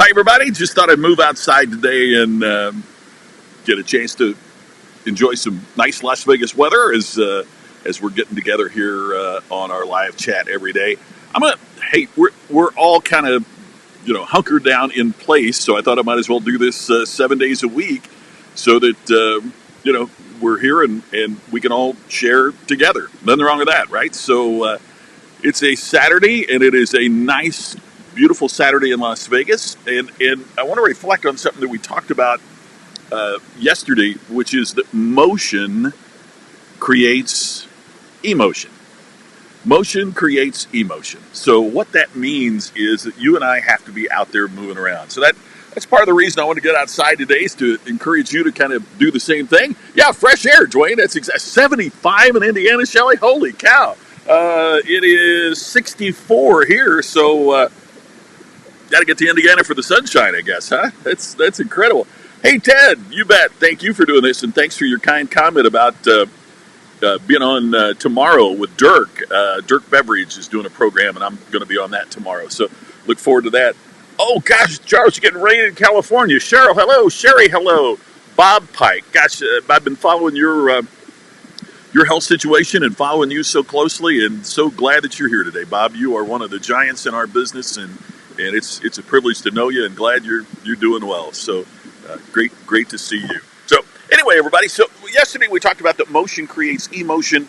Hi, everybody. Just thought I'd move outside today and get a chance to enjoy some nice Las Vegas weather as we're getting together here on our live chat every day. Hey, we're all kind of hunkered down in place, so I thought I might as well do this 7 days a week, so that we're here and we can all share together. Nothing wrong with that, right? So it's a Saturday, and it is a nice, beautiful Saturday in Las Vegas, and I want to reflect on something that we talked about yesterday, which is that motion creates emotion. Motion creates emotion. So what that means is that you and I have to be out there moving around. So that's part of the reason I want to get outside today, is to encourage you to kind of do the same thing. Yeah, fresh air, Dwayne. That's 75 in Indiana, Shelley. Holy cow. It is 64 here, so got to get to Indiana for the sunshine, I guess, huh? That's incredible. Hey, Ted, you bet. Thank you for doing this, and thanks for your kind comment about being on tomorrow with Dirk. Dirk Beveridge is doing a program, and I'm going to be on that tomorrow, so look forward to that. Oh, gosh, Charles, you're getting rain in California. Cheryl, hello. Sherry, hello. Bob Pike, gosh, I've been following your health situation and following you so closely, and so glad that you're here today, Bob. You are one of the giants in our business, and it's a privilege to know you, and glad you're doing well. So great to see you. So anyway, everybody, so yesterday we talked about that motion creates emotion.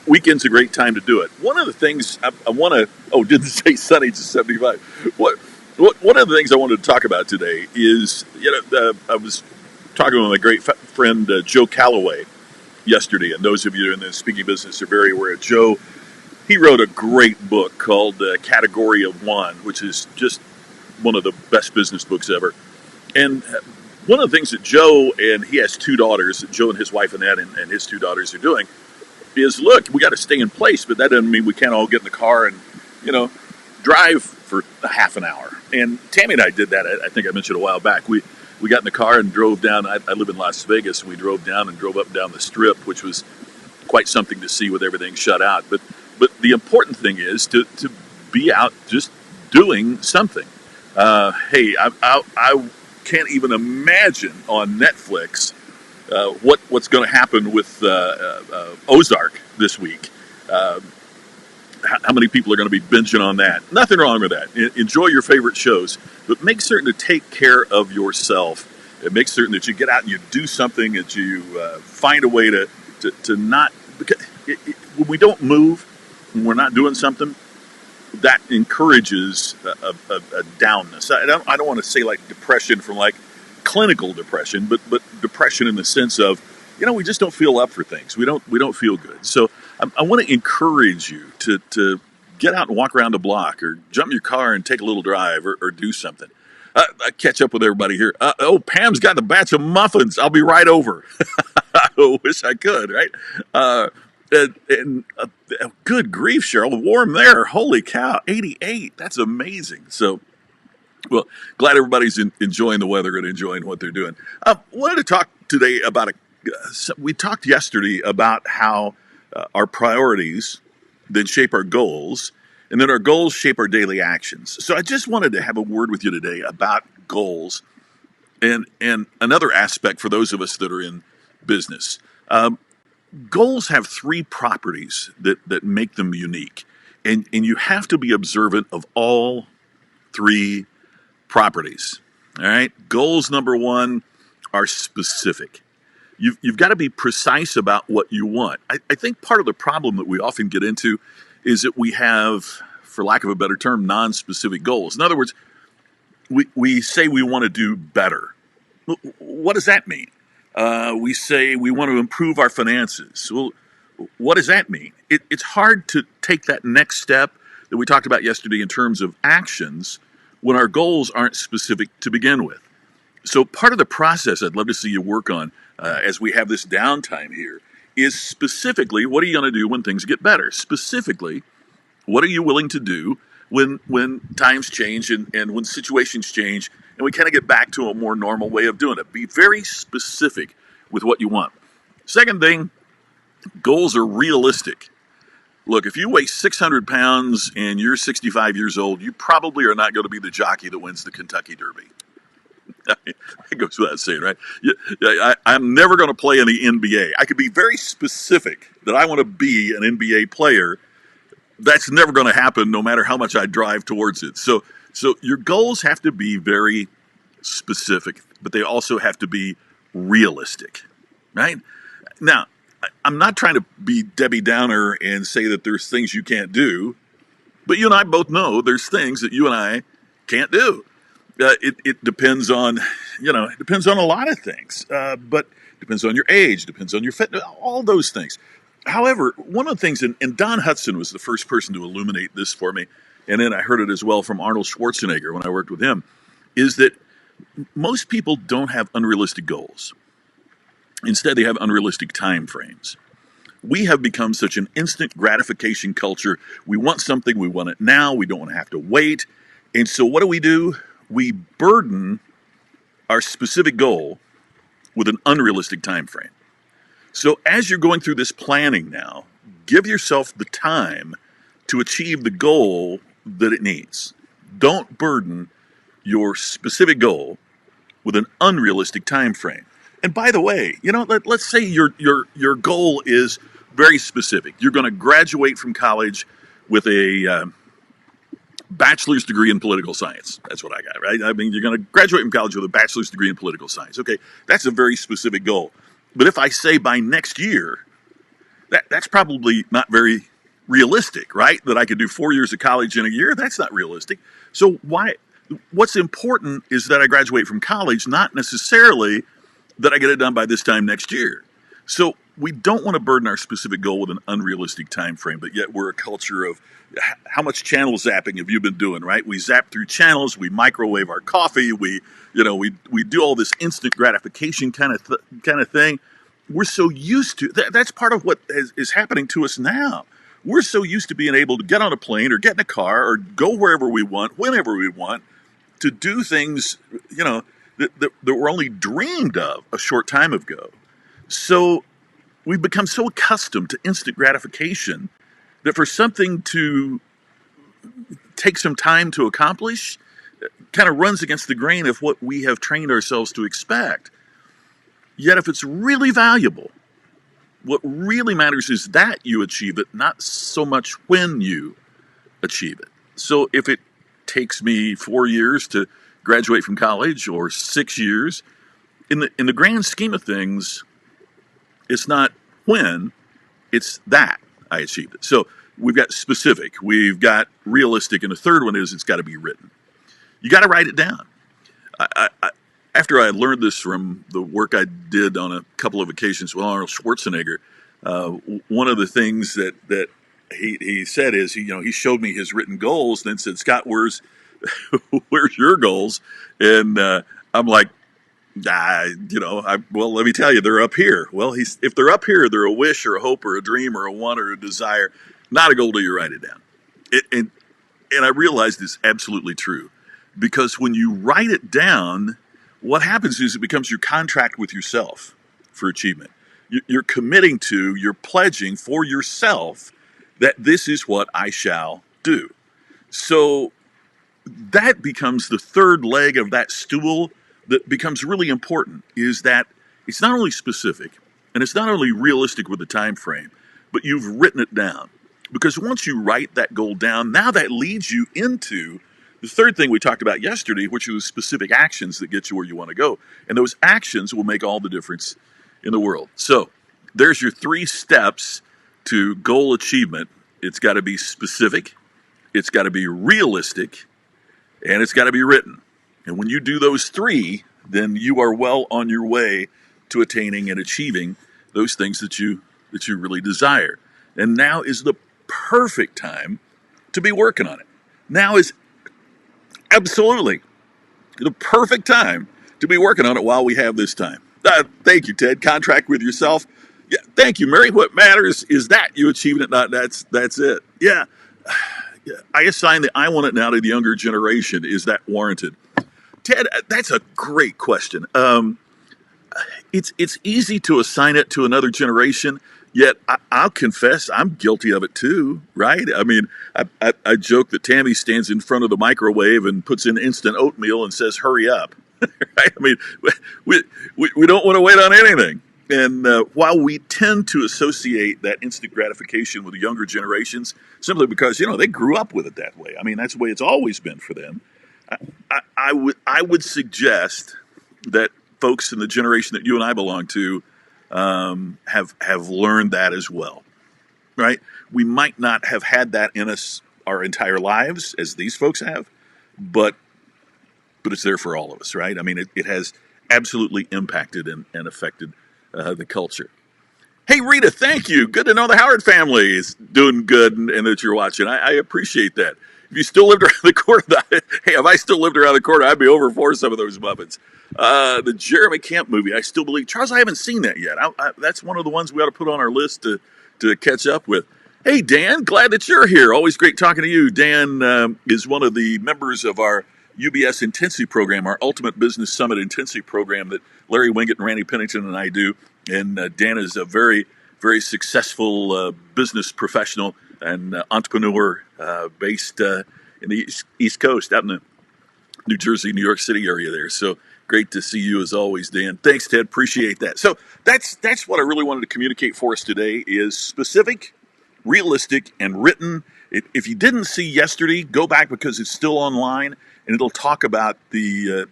Weekend's a great time to do it. One of the things I want to, didn't say sunny to 75. One of the things I wanted to talk about today is, I was talking with my great friend Joe Calloway yesterday, and those of you in the speaking business are very aware of Joe. He wrote a great book called Category of One, which is just one of the best business books ever. And one of the things that Joe, and he has two daughters, Joe and his wife Annette and his two daughters are doing, is, look, we got to stay in place, but that doesn't mean we can't all get in the car and, drive for a half an hour. And Tammy and I did that, I think I mentioned a while back. We got in the car and drove down. I live in Las Vegas, and we drove down and drove up and down the Strip, which was quite something to see with everything shut out. But the important thing is to be out just doing something. Hey, I can't even imagine on Netflix what's going to happen with Ozark this week. How many people are going to be binging on that? Nothing wrong with that. Enjoy your favorite shows, but make certain to take care of yourself, and make certain that you get out and you do something, that you find a way to not, because when we don't move, when we're not doing something, that encourages a downness. I don't want to say like depression from like clinical depression, but depression in the sense of, we just don't feel up for things. We don't feel good. So I want to encourage you to get out and walk around the block, or jump in your car and take a little drive, or do something. I catch up with everybody here. Pam's got the batch of muffins. I'll be right over. I wish I could, right? Good grief, Cheryl. Warm there. Holy cow. 88. That's amazing. So, well, glad everybody's enjoying the weather and enjoying what they're doing. Wanted to talk today about we talked yesterday about how our priorities then shape our goals, and then our goals shape our daily actions. So I just wanted to have a word with you today about goals and another aspect for those of us that are in business. Goals have three properties that make them unique, and you have to be observant of all three properties. All right? Goals, number one, are specific. You've got to be precise about what you want. I think part of the problem that we often get into is that we have, for lack of a better term, non-specific goals. In other words, we say we want to do better. What does that mean? We say we want to improve our finances. Well, what does that mean? It's hard to take that next step that we talked about yesterday in terms of actions when our goals aren't specific to begin with. So part of the process I'd love to see you work on as we have this downtime here is specifically, what are you going to do when things get better? Specifically, what are you willing to do when times change and when situations change and we kind of get back to a more normal way of doing it? Be very specific with what you want. Second thing, goals are realistic. Look, if you weigh 600 pounds and you're 65 years old, you probably are not going to be the jockey that wins the Kentucky Derby. It goes without saying, right? I'm never going to play in the NBA. I could be very specific that I want to be an NBA player. That's never going to happen, no matter how much I drive towards it. So your goals have to be very specific, but they also have to be realistic, right? Now, I'm not trying to be Debbie Downer and say that there's things you can't do, but you and I both know there's things that you and I can't do. It depends on, it depends on a lot of things, but it depends on your age, depends on your fitness, all those things. However, one of the things, and Don Hudson was the first person to illuminate this for me, and then I heard it as well from Arnold Schwarzenegger when I worked with him, is that most people don't have unrealistic goals. Instead, they have unrealistic time frames. We have become such an instant gratification culture. We want something, we want it now, we don't want to have to wait. And so what do? We burden our specific goal with an unrealistic time frame. So as you're going through this planning now, give yourself the time to achieve the goal that it needs. Don't burden your specific goal with an unrealistic time frame. And by the way, let's say your goal is very specific. You're going to graduate from college with a bachelor's degree in political science. That's what I got, right? I mean, you're going to graduate from college with a bachelor's degree in political science. Okay, that's a very specific goal. But if I say by next year, that's probably not very realistic, right? That I could do 4 years of college in a year, that's not realistic. So what's important is that I graduate from college, not necessarily that I get it done by this time next year. So we don't want to burden our specific goal with an unrealistic time frame, but yet we're a culture of how much channel zapping have you been doing, right? We zap through channels, we microwave our coffee, we do all this instant gratification kind of thing. We're so used to that's part of what is happening to us now. We're so used to being able to get on a plane or get in a car or go wherever we want, whenever we want, to do things, that were only dreamed of a short time ago. So we've become so accustomed to instant gratification that for something to take some time to accomplish kind of runs against the grain of what we have trained ourselves to expect. Yet if it's really valuable, what really matters is that you achieve it, not so much when you achieve it. So if it takes me 4 years to graduate from college or 6 years, in the grand scheme of things, it's not when, it's that I achieved it. So we've got specific, we've got realistic, and the third one is it's got to be written. You got to write it down. After I learned this from the work I did on a couple of occasions with Arnold Schwarzenegger, one of the things that he said is, he showed me his written goals, then said, Scott, where's your goals? And I'm like, well, let me tell you, they're up here. Well, if they're up here, they're a wish or a hope or a dream or a want or a desire, not a goal till you write it down. And I realized it's absolutely true, because when you write it down, what happens is it becomes your contract with yourself for achievement. You're committing to, you're pledging for yourself that this is what I shall do. So that becomes the third leg of that stool that becomes really important, is that it's not only specific and it's not only realistic with the time frame, but you've written it down. Because once you write that goal down, now that leads you into the third thing we talked about yesterday, which is specific actions that get you where you want to go. And those actions will make all the difference in the world. So there's your 3 steps to goal achievement. It's got to be specific, it's got to be realistic, and it's got to be written. And when you do those 3, then you are well on your way to attaining and achieving those things that you really desire. And now is the perfect time to be working on it. Now is absolutely the perfect time to be working on it while we have this time. Thank you, Ted. Contract with yourself. Yeah, thank you, Mary. What matters is that you achieve it, not that's it. Yeah. I assign the I want it now to the younger generation. Is that warranted? Ted, that's a great question. It's easy to assign it to another generation. Yet I'll confess I'm guilty of it too, right? I mean, I joke that Tammy stands in front of the microwave and puts in instant oatmeal and says, "Hurry up." Right? I mean, we, we don't want to wait on anything. And while we tend to associate that instant gratification with the younger generations, simply because they grew up with it that way. I mean, that's the way it's always been for them. I would suggest that folks in the generation that you and I belong to have learned that as well, right? We might not have had that in us our entire lives as these folks have, but it's there for all of us, right? I mean, it has absolutely impacted and affected the culture. Hey, Rita, thank you. Good to know the Howard family is doing good and that you're watching. I appreciate that. If you still lived around the corner, hey, if I still lived around the corner, I'd be over for some of those Muppets. The Jeremy Camp movie, I still believe. Charles, I haven't seen that yet. That's one of the ones we ought to put on our list to catch up with. Hey, Dan, glad that you're here. Always great talking to you. Dan is one of the members of our UBS Intensive program, our Ultimate Business Summit Intensive program that Larry Wingett and Randy Pennington and I do. And Dan is a very, very successful business professional and entrepreneur based in the East Coast, out in the New Jersey, New York City area there. So great to see you as always, Dan. Thanks, Ted. Appreciate that. So that's what I really wanted to communicate for us today is specific, realistic, and written. If you didn't see yesterday, go back because it's still online, and it'll talk about the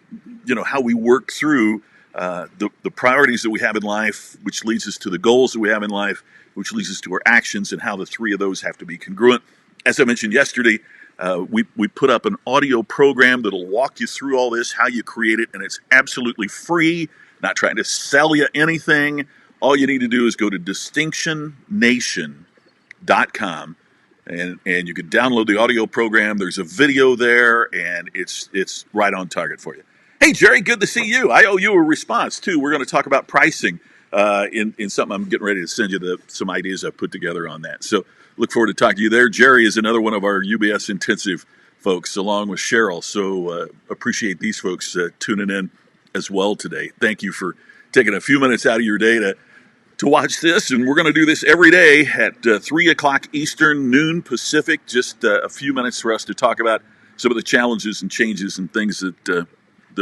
how we work through the priorities that we have in life, which leads us to the goals that we have in life, which leads us to our actions, and how the three of those have to be congruent. As I mentioned yesterday, we put up an audio program that'll walk you through all this, how you create it, and it's absolutely free, not trying to sell you anything. All you need to do is go to distinctionnation.com, and you can download the audio program. There's a video there, and it's right on target for you. Hey, Jerry, good to see you. I owe you a response, too. We're going to talk about pricing in something I'm getting ready to send you some ideas I've put together on that. So look forward to talking to you there. Jerry is another one of our UBS Intensive folks, along with Cheryl. So appreciate these folks tuning in as well today. Thank you for taking a few minutes out of your day to watch this. And we're going to do this every day at 3 o'clock Eastern, noon Pacific. Just a few minutes for us to talk about some of the challenges and changes and things that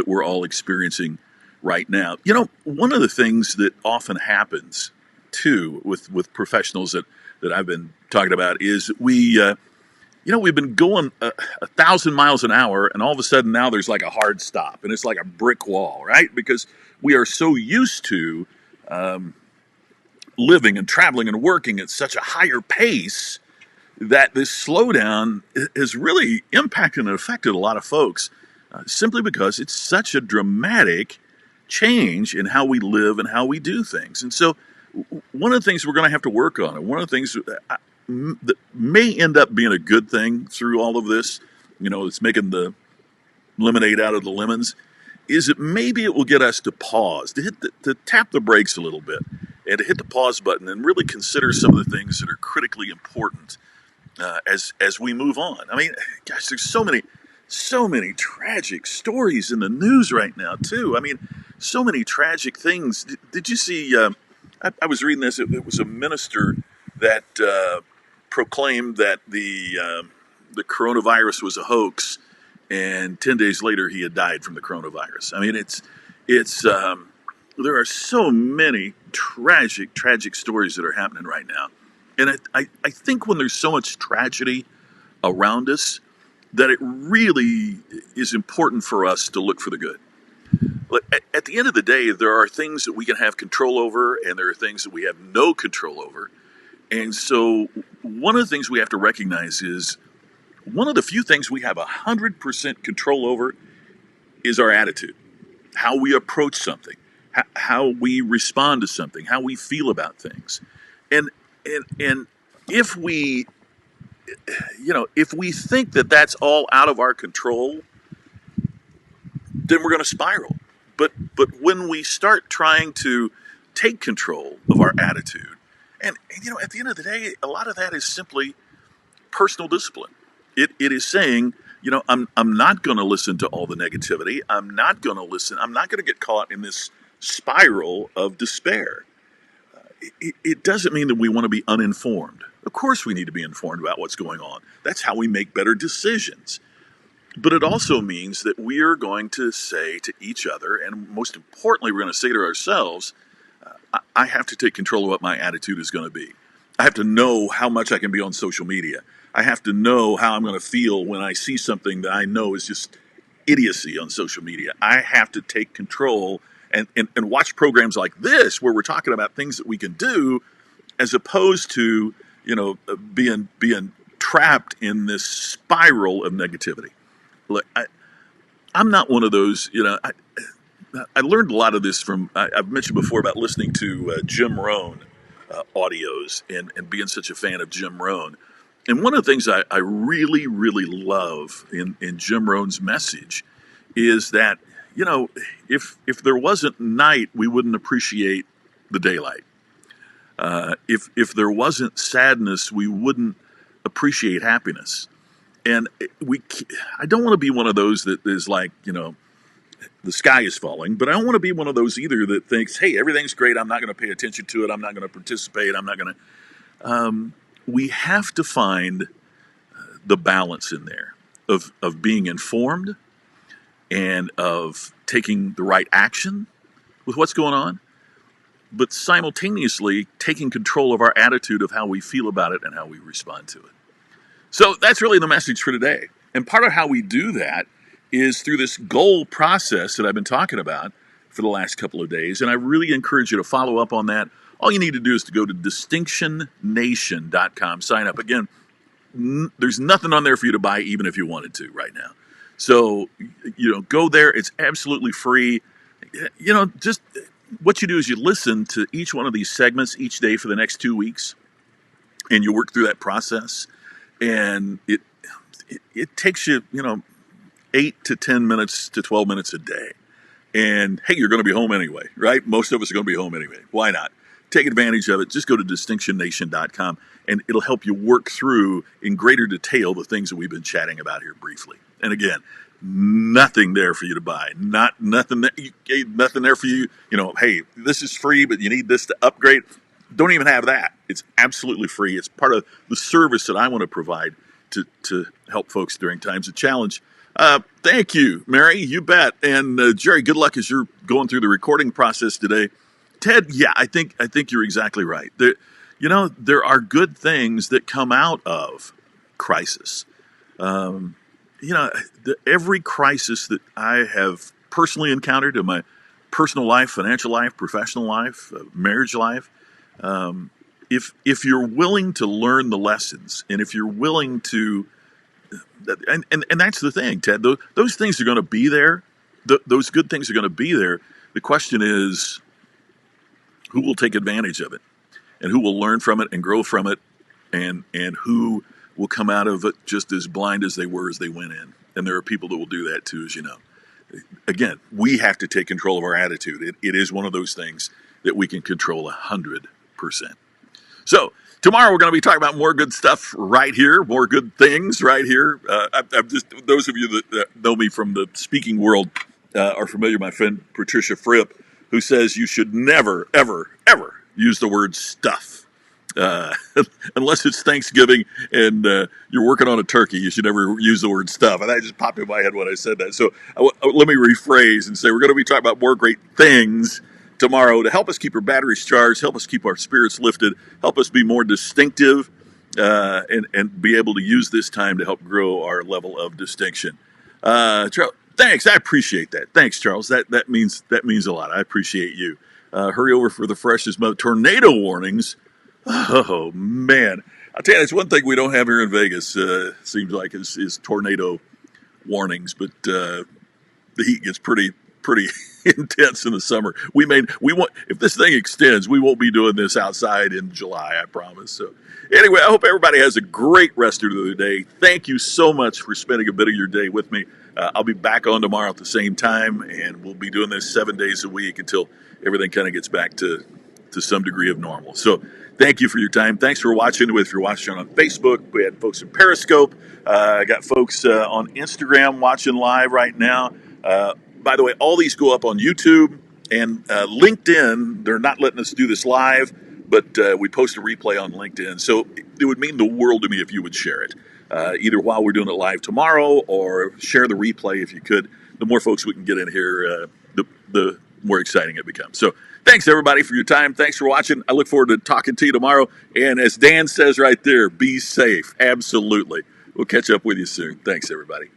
we're all experiencing right now. One of the things that often happens, too, with professionals that I've been talking about is we've been going 1,000 miles an hour, and all of a sudden now there's like a hard stop, and it's like a brick wall, right? Because we are so used to living and traveling and working at such a higher pace that this slowdown has really impacted and affected a lot of folks. Simply because it's such a dramatic change in how we live and how we do things. And so one of the things we're going to have to work on, and one of the things that may end up being a good thing through all of this, it's making the lemonade out of the lemons, is that maybe it will get us to pause, to tap the brakes a little bit, and to hit the pause button and really consider some of the things that are critically important as we move on. I mean, gosh, there's so many tragic stories in the news right now, too. I mean, so many tragic things. Did you see, I was reading this, it was a minister that proclaimed that the coronavirus was a hoax, and 10 days later he had died from the coronavirus. I mean, it's there are so many tragic stories that are happening right now. And I think when there's so much tragedy around us, that it really is important for us to look for the good. At the end of the day, there are things that we can have control over, and there are things that we have no control over. And so one of the things we have to recognize is one of the few things we have 100% control over is our attitude, how we approach something, how we respond to something, how we feel about things. And if we think that that's all out of our control, then we're going to spiral. But when we start trying to take control of our attitude, and at the end of the day, a lot of that is simply personal discipline. It is saying, I'm not going to listen to all the negativity. I'm not going to get caught in this spiral of despair. it doesn't mean that we want to be uninformed. Of course, we need to be informed about what's going on. That's how we make better decisions. But it also means that we are going to say to each other, and most importantly, we're going to say to ourselves, I have to take control of what my attitude is going to be. I have to know how much I can be on social media. I have to know how I'm going to feel when I see something that I know is just idiocy on social media. I have to take control and watch programs like this where we're talking about things that we can do as opposed to, being trapped in this spiral of negativity. Look, I'm not one of those, I learned a lot of this from, I've mentioned before about listening to Jim Rohn audios and being such a fan of Jim Rohn. And one of the things I really, really love in Jim Rohn's message is that, if there wasn't night, we wouldn't appreciate the daylight. If there wasn't sadness, we wouldn't appreciate happiness. And I don't want to be one of those that is like, the sky is falling, but I don't want to be one of those either that thinks, hey, everything's great. I'm not going to pay attention to it. I'm not going to participate. I'm not going to. We have to find the balance in there of being informed and of taking the right action with what's going on, but simultaneously taking control of our attitude of how we feel about it and how we respond to it. So that's really the message for today. And part of how we do that is through this goal process that I've been talking about for the last couple of days. And I really encourage you to follow up on that. All you need to do is to go to distinctionnation.com, sign up. Again, there's nothing on there for you to buy even if you wanted to right now. So, go there. It's absolutely free. Just what you do is you listen to each one of these segments each day for the next 2 weeks, and you work through that process. And it takes you, 8 to 10 minutes to 12 minutes a day. And hey, you're going to be home anyway, right? Most of us are going to be home anyway. Why not? Take advantage of it. Just go to distinctionnation.com and it'll help you work through in greater detail the things that we've been chatting about here briefly. And again, nothing there for you to buy. Nothing there for you. Hey, this is free, but you need this to upgrade. Don't even have that. It's absolutely free. It's part of the service that I want to provide to help folks during times of challenge. Thank you, Mary. You bet. And Jerry, good luck as you're going through the recording process today. Ted, yeah, I think you're exactly right. There are good things that come out of crisis. Every crisis that I have personally encountered in my personal life, financial life, professional life, marriage life, if you're willing to learn the lessons, and if you're willing to, and that's the thing, Ted, those things are going to be there. Those good things are going to be there. The question is, who will take advantage of it, and who will learn from it and grow from it, and who will come out of it just as blind as they were as they went in. And there are people that will do that too, as you know. Again, we have to take control of our attitude. It is one of those things that we can control 100%. So tomorrow we're going to be talking about more good stuff right here, more good things right here. I'm just, those of you that know me from the speaking world are familiar with my friend Patricia Fripp, who says you should never, ever, ever use the word stuff. Unless it's Thanksgiving and you're working on a turkey, you should never use the word stuff. And that just popped in my head when I said that. So let me rephrase and say we're going to be talking about more great things tomorrow to help us keep our batteries charged, help us keep our spirits lifted, help us be more distinctive, and be able to use this time to help grow our level of distinction. Charles, thanks. I appreciate that. Thanks, Charles. That means a lot. I appreciate you. Hurry over for the freshest tornado warnings. Oh man, I'll tell you, that's one thing we don't have here in Vegas. Seems like is tornado warnings, but the heat gets pretty intense in the summer. We want, if this thing extends, we won't be doing this outside in July, I promise. So anyway, I hope everybody has a great rest of the day. Thank you so much for spending a bit of your day with me. I'll be back on tomorrow at the same time, and we'll be doing this 7 days a week until everything kind of gets back to some degree of normal. So thank you for your time. Thanks for watching. If you're watching on Facebook, we had folks in Periscope. I got folks on Instagram watching live right now. By the way, all these go up on YouTube and LinkedIn. They're not letting us do this live, but we post a replay on LinkedIn. So it would mean the world to me if you would share it, either while we're doing it live tomorrow or share the replay if you could. The more folks we can get in here, the more exciting it becomes. So thanks, everybody, for your time. Thanks for watching. I look forward to talking to you tomorrow. And as Dan says right there, be safe. Absolutely. We'll catch up with you soon. Thanks, everybody.